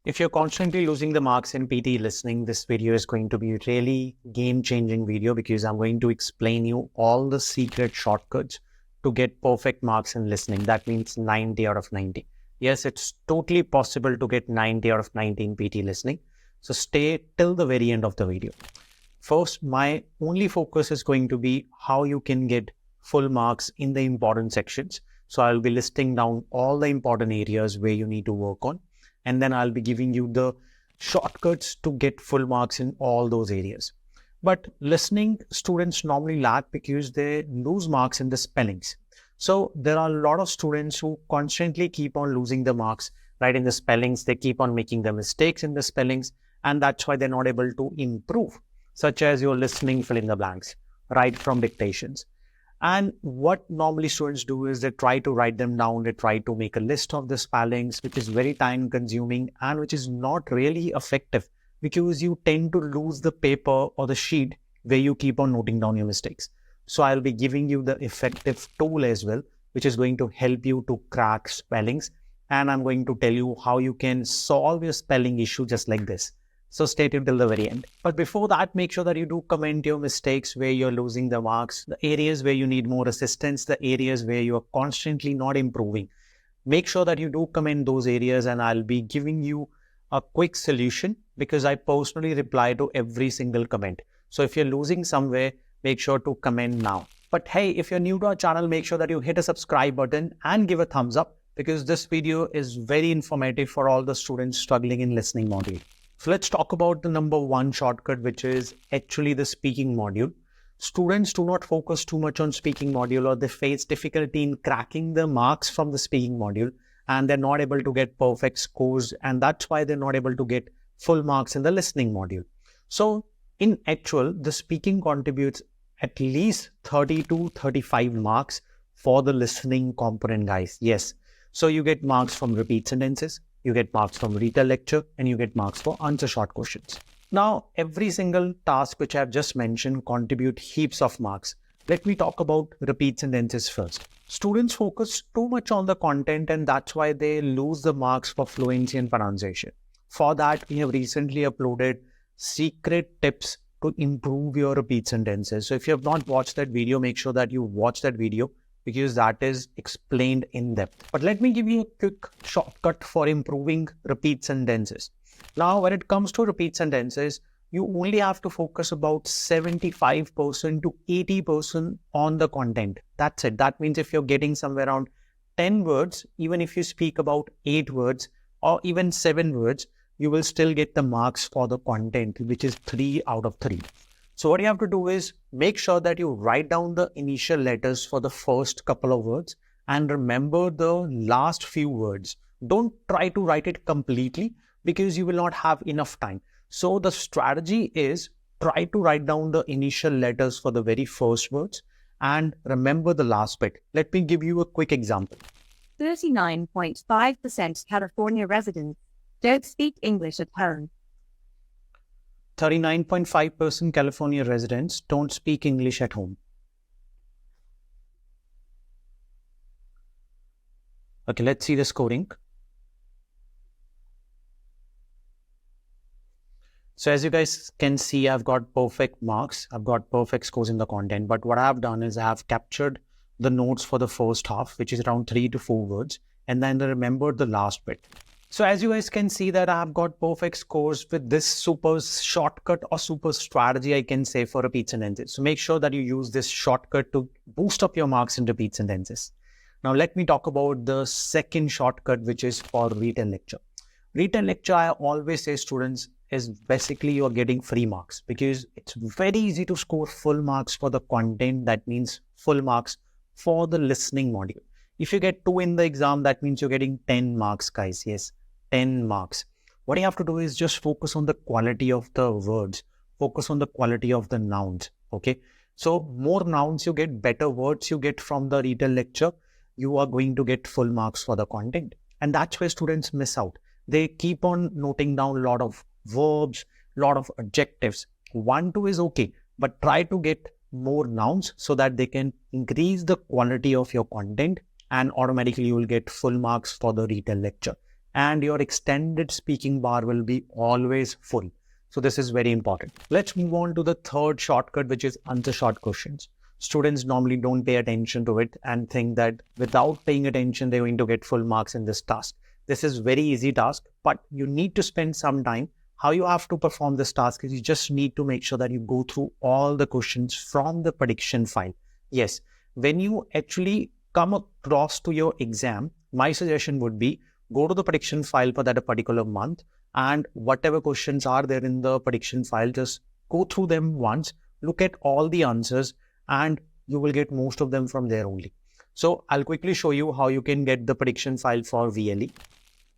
If you're constantly losing the marks in PTE listening, this video is going to be a really game-changing video because I'm going to explain you all the secret shortcuts to get perfect marks in listening. That means 90 out of 90. Yes, it's totally possible to get 90 out of 90 in PTE listening. So stay till the very end of the video. First, my only focus is going to be how you can get full marks in the important sections. So I'll be listing down all the important areas where you need to work on. And then I'll be giving you the shortcuts to get full marks in all those areas. But listening students normally lack because they lose marks in the spellings. So there are a lot of students who constantly keep on losing the marks, right? In the spellings, they keep on making the mistakes in the spellings, and that's why they're not able to improve, such as your listening fill in the blanks, right from dictations. And what normally students do is they try to write them down, they try to make a list of the spellings, which is very time consuming and which is not really effective because you tend to lose the paper or the sheet where you keep on noting down your mistakes. So I'll be giving you the effective tool as well, which is going to help you to crack spellings. And I'm going to tell you how you can solve your spelling issue just like this. So stay tuned till the very end. But before that, make sure that you do comment your mistakes where you're losing the marks, the areas where you need more assistance, the areas where you're constantly not improving. Make sure that you do comment those areas and I'll be giving you a quick solution because I personally reply to every single comment. So if you're losing somewhere, make sure to comment now. But hey, if you're new to our channel, make sure that you hit a subscribe button and give a thumbs up because this video is very informative for all the students struggling in listening module. So let's talk about the number one shortcut, which is actually the speaking module. Students do not focus too much on speaking module or they face difficulty in cracking the marks from the speaking module and they're not able to get perfect scores, and that's why they're not able to get full marks in the listening module. So in actual, the speaking contributes at least 30 to 35 marks for the listening component, guys. Yes. So you get marks from repeat sentences, you get marks from retell lecture, and you get marks for answer short questions. Now, every single task which I have just mentioned contribute heaps of marks. Let me talk about repeat sentences first. Students focus too much on the content and that's why they lose the marks for fluency and pronunciation. For that, we have recently uploaded secret tips to improve your repeat sentences. So if you have not watched that video, make sure that you watch that video because that is explained in depth. But let me give you a quick shortcut for improving repeat sentences. Now, when it comes to repeat sentences, you only have to focus about 75% to 80% on the content. That's it. That means if you're getting somewhere around 10 words, even if you speak about 8 words or even 7 words, you will still get the marks for the content, which is 3 out of 3. So what you have to do is make sure that you write down the initial letters for the first couple of words and remember the last few words. Don't try to write it completely because you will not have enough time. So the strategy is try to write down the initial letters for the very first words and remember the last bit. Let me give you a quick example. 39.5% California residents don't speak English at home. 39.5% California residents don't speak English at home. Okay, let's see the scoring. So as you guys can see, I've got perfect marks. I've got perfect scores in the content. But what I've done is I have captured the notes for the first half, which is around 3 to 4 words. And then I remembered the last bit. So as you guys can see that I've got perfect scores with this super shortcut or super strategy, I can say, for repeat sentences. So make sure that you use this shortcut to boost up your marks in repeat sentences. Now let me talk about the second shortcut, which is for retell lecture. Retell lecture, I always say students, is basically you're getting free marks because it's very easy to score full marks for the content. That means full marks for the listening module. If you get 2 in the exam, that means you're getting 10 marks, guys. Yes, 10 marks. What you have to do is just focus on the quality of the words, focus on the quality of the nouns. Okay. So more nouns you get, better words you get from the retell lecture, you are going to get full marks for the content. And that's where students miss out. They keep on noting down a lot of verbs, a lot of adjectives. 1, 2 is okay, but try to get more nouns so that they can increase the quality of your content and automatically you will get full marks for the retell lecture. and your extended speaking bar will be always full. So this is very important. Let's move on to the third shortcut, which is answer short questions. Students normally don't pay attention to it and think that without paying attention, they're going to get full marks in this task. This is very easy task, but you need to spend some time. How you have to perform this task is you just need to make sure that you go through all the questions from the prediction file. Yes, when you actually come across to your exam, my suggestion would be go to the prediction file for that a particular month, and whatever questions are there in the prediction file, just go through them once, look at all the answers, and you will get most of them from there only. So I'll quickly show you how you can get the prediction file for VLE.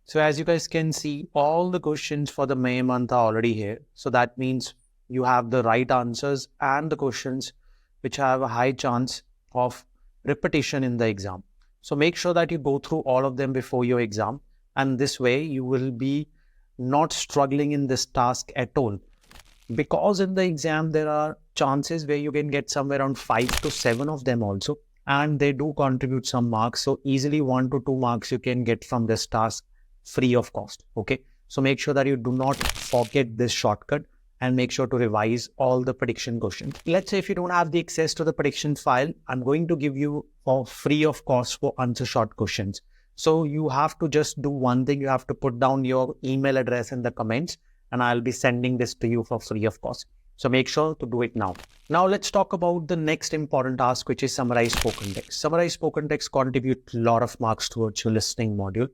So as you guys can see, all the questions for the May month are already here. So that means you have the right answers and the questions which have a high chance of repetition in the exam. So make sure that you go through all of them before your exam, and this way you will be not struggling in this task at all. Because in the exam there are chances where you can get somewhere around 5 to 7 of them also, and they do contribute some marks. So easily 1 to 2 marks you can get from this task free of cost. Okay, so make sure that you do not forget this shortcut and make sure to revise all the prediction questions. Let's say if you don't have the access to the prediction file, I'm going to give you for free of cost for answer short questions. So you have to just do one thing. You have to put down your email address in the comments, and I'll be sending this to you for free of cost. So make sure to do it now. Now let's talk about the next important task, which is summarize spoken text. Summarize spoken text contribute a lot of marks towards your listening module.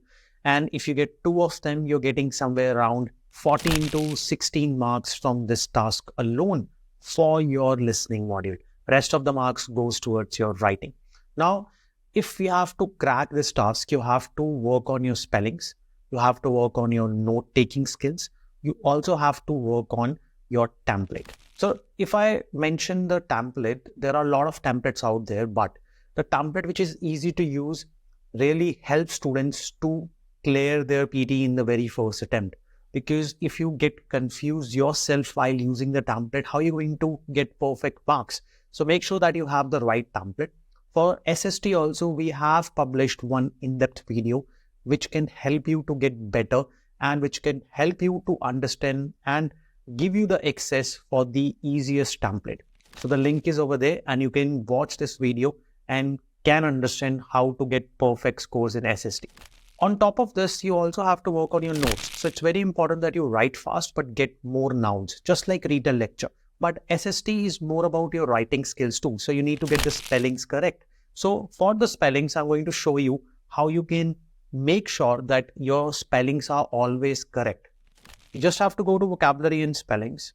And if you get 2 of them, you're getting somewhere around 14 to 16 marks from this task alone for your listening module. Rest of the marks goes towards your writing. Now, if you have to crack this task, you have to work on your spellings. You have to work on your note-taking skills. You also have to work on your template. So if I mention the template, there are a lot of templates out there, but the template which is easy to use really helps students to clear their PTE in the very first attempt. Because if you get confused yourself while using the template, how are you going to get perfect marks? So make sure that you have the right template. For SST also, we have published one in-depth video which can help you to get better and which can help you to understand and give you the access for the easiest template. So the link is over there, and you can watch this video and can understand how to get perfect scores in SST. On top of this, you also have to work on your notes. So it's very important that you write fast but get more nouns, just like read a lecture. But SST is more about your writing skills too. So you need to get the spellings correct. So for the spellings, I'm going to show you how you can make sure that your spellings are always correct. You just have to go to vocabulary and spellings.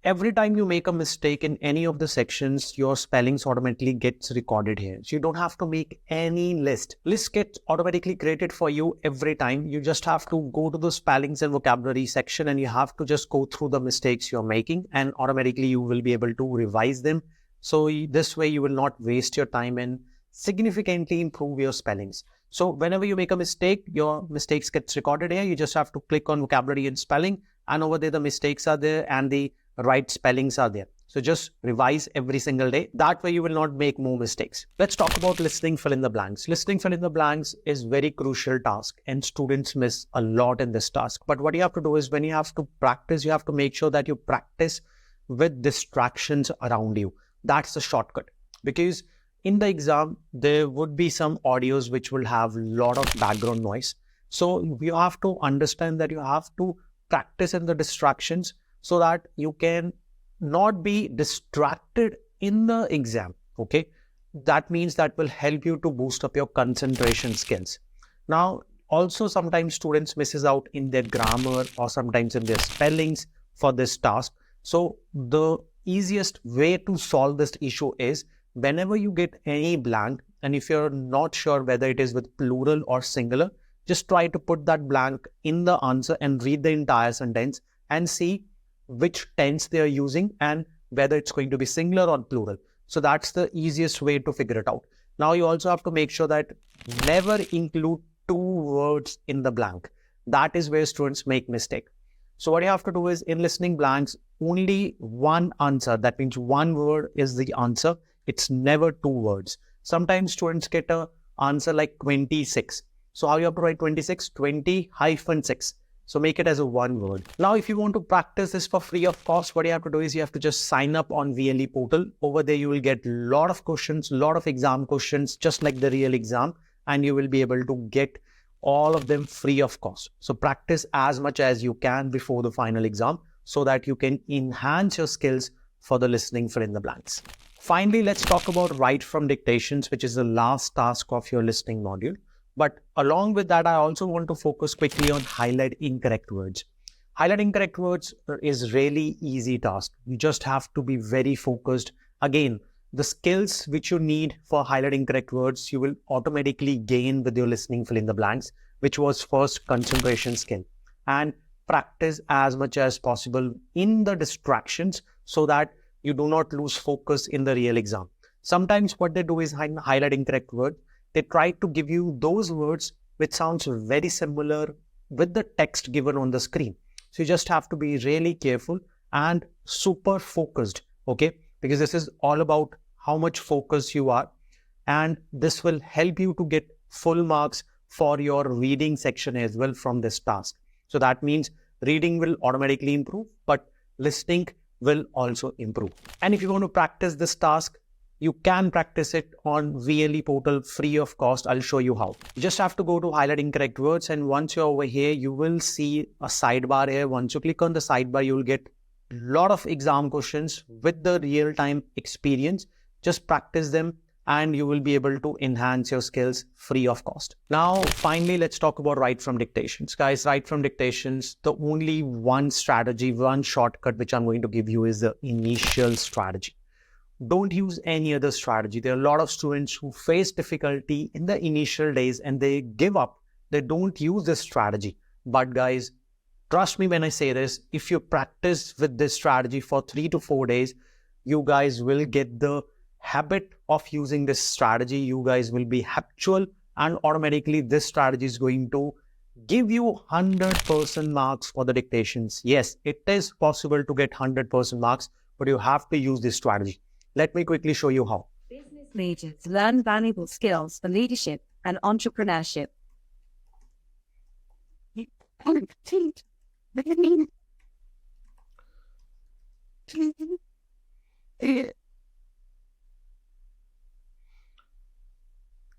Every time you make a mistake in any of the sections, your spellings automatically gets recorded here. So you don't have to make any list. List gets automatically created for you every time. You just have to go to the spellings and vocabulary section, and you have to just go through the mistakes you're making, and automatically you will be able to revise them. So this way you will not waste your time and significantly improve your spellings. So whenever you make a mistake, your mistakes gets recorded here. You just have to click on vocabulary and spelling, and over there the mistakes are there and the right spellings are there. So just revise every single day. That way you will not make more mistakes. Let's talk about listening fill in the blanks. Listening fill in the blanks is very crucial task, and students miss a lot in this task. But what you have to do is when you have to practice, you have to make sure that you practice with distractions around you. That's the shortcut, because in the exam, there would be some audios which will have a lot of background noise. So you have to understand that you have to practice in the distractions so that you can not be distracted in the exam. Okay, that means that will help you to boost up your concentration skills. Now, also sometimes students misses out in their grammar or sometimes in their spellings for this task. So the easiest way to solve this issue is whenever you get any blank, and if you're not sure whether it is with plural or singular, just try to put that blank in the answer and read the entire sentence and see which tense they are using and whether it's going to be singular or plural. So that's the easiest way to figure it out. Now you also have to make sure that never include 2 words in the blank. That is where students make mistake. So what you have to do is in listening blanks, only one answer. That means 1 word is the answer. It's never 2 words. Sometimes students get an answer like 26. So how you have to write 26? 20-6. So make it as a one word. Now, if you want to practice this for free of cost, what you have to do is you have to just sign up on VLE portal. Over there, you will get a lot of questions, a lot of exam questions, just like the real exam, and you will be able to get all of them free of cost. So practice as much as you can before the final exam so that you can enhance your skills for the listening fill in the blanks. Finally, let's talk about write from dictations, which is the last task of your listening module. But along with that, I also want to focus quickly on highlight incorrect words. Highlight incorrect words is really easy task. You just have to be very focused. Again, the skills which you need for highlight incorrect words, you will automatically gain with your listening fill in the blanks, which was first concentration skill. And practice as much as possible in the distractions so that you do not lose focus in the real exam. Sometimes what they do is highlight incorrect words. They try to give you those words which sounds very similar with the text given on the screen. So you just have to be really careful and super focused, okay? Because this is all about how much focus you are, and this will help you to get full marks for your reading section as well from this task. So that means reading will automatically improve, but listening will also improve. And if you want to practice this task, you can practice it on VLE portal free of cost. I'll show you how. You just have to go to highlight incorrect words, and once you're over here, you will see a sidebar here. Once you click on the sidebar, you'll get a lot of exam questions with the real-time experience. Just practice them and you will be able to enhance your skills free of cost. Now, finally, let's talk about write from dictations. Guys, write from dictations, the only one strategy, one shortcut which I'm going to give you is the initial strategy. Don't use any other strategy. There are a lot of students who face difficulty in the initial days and they give up. They don't use this strategy. But guys, trust me when I say this, if you practice with this strategy for 3 to 4 days, you guys will get the habit of using this strategy. You guys will be habitual, and automatically this strategy is going to give you 100% marks for the dictations. Yes, it is possible to get 100% marks, but you have to use this strategy. Let me quickly show you how. Business majors learn valuable skills for leadership and entrepreneurship.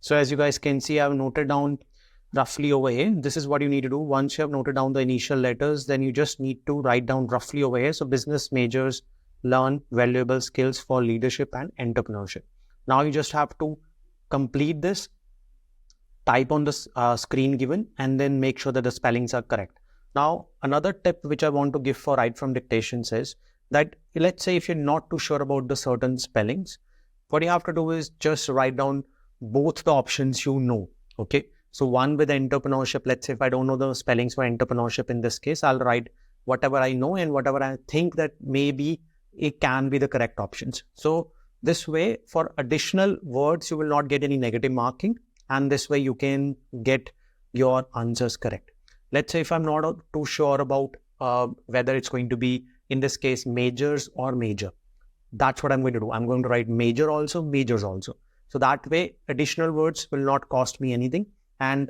So as you guys can see, I've noted down roughly over here. This is what you need to do. Once you have noted down the initial letters, then you just need to write down roughly over here. So business majors learn valuable skills for leadership and entrepreneurship. Now you just have to complete this, type on the screen given, and then make sure that the spellings are correct. Now, another tip which I want to give for write from dictations is that, let's say if you're not too sure about the certain spellings, what you have to do is just write down both the options you know, okay? So one with entrepreneurship, let's say if I don't know the spellings for entrepreneurship in this case, I'll write whatever I know and whatever I think that maybe it can be the correct options. So this way, for additional words, you will not get any negative marking, and this way you can get your answers correct. Let's say if I'm not too sure about whether it's going to be, in this case, majors or major. That's what I'm going to do. I'm going to write major also, majors also. So that way, additional words will not cost me anything and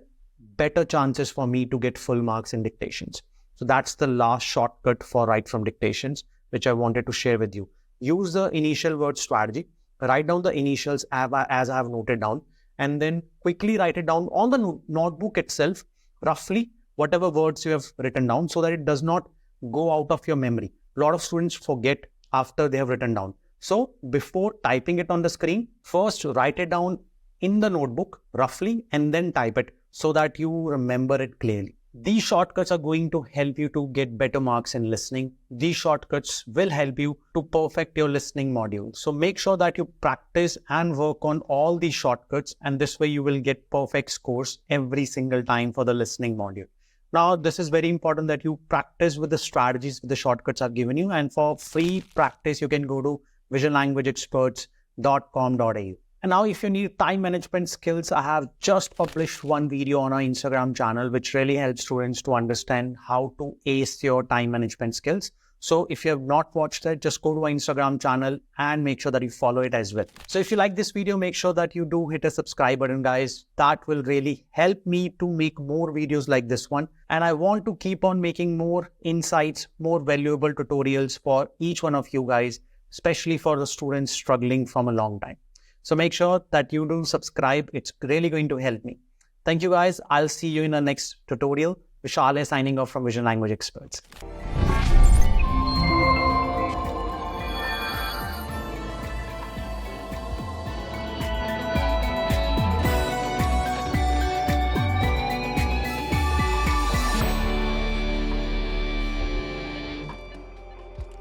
better chances for me to get full marks in dictations. So that's the last shortcut for write from dictations, which I wanted to share with you. Use the initial word strategy, write down the initials as I have noted down, and then quickly write it down on the notebook itself, roughly whatever words you have written down, so that it does not go out of your memory. A lot of students forget after they have written down. So before typing it on the screen, first write it down in the notebook roughly and then type it so that you remember it clearly. These shortcuts are going to help you to get better marks in listening. These shortcuts will help you to perfect your listening module. So make sure that you practice and work on all these shortcuts, and this way you will get perfect scores every single time for the listening module. Now, this is very important that you practice with the strategies the shortcuts are given you, and for free practice, you can go to visionlanguageexperts.com.au. And now if you need time management skills, I have just published one video on our Instagram channel, which really helps students to understand how to ace your time management skills. So if you have not watched it, just go to our Instagram channel and make sure that you follow it as well. So if you like this video, make sure that you do hit a subscribe button, guys. That will really help me to make more videos like this one. And I want to keep on making more insights, more valuable tutorials for each one of you guys, especially for the students struggling from a long time. So make sure that you do subscribe. It's really going to help me. Thank you guys. I'll see you in the next tutorial. Vishal is signing off from Vision Language Experts.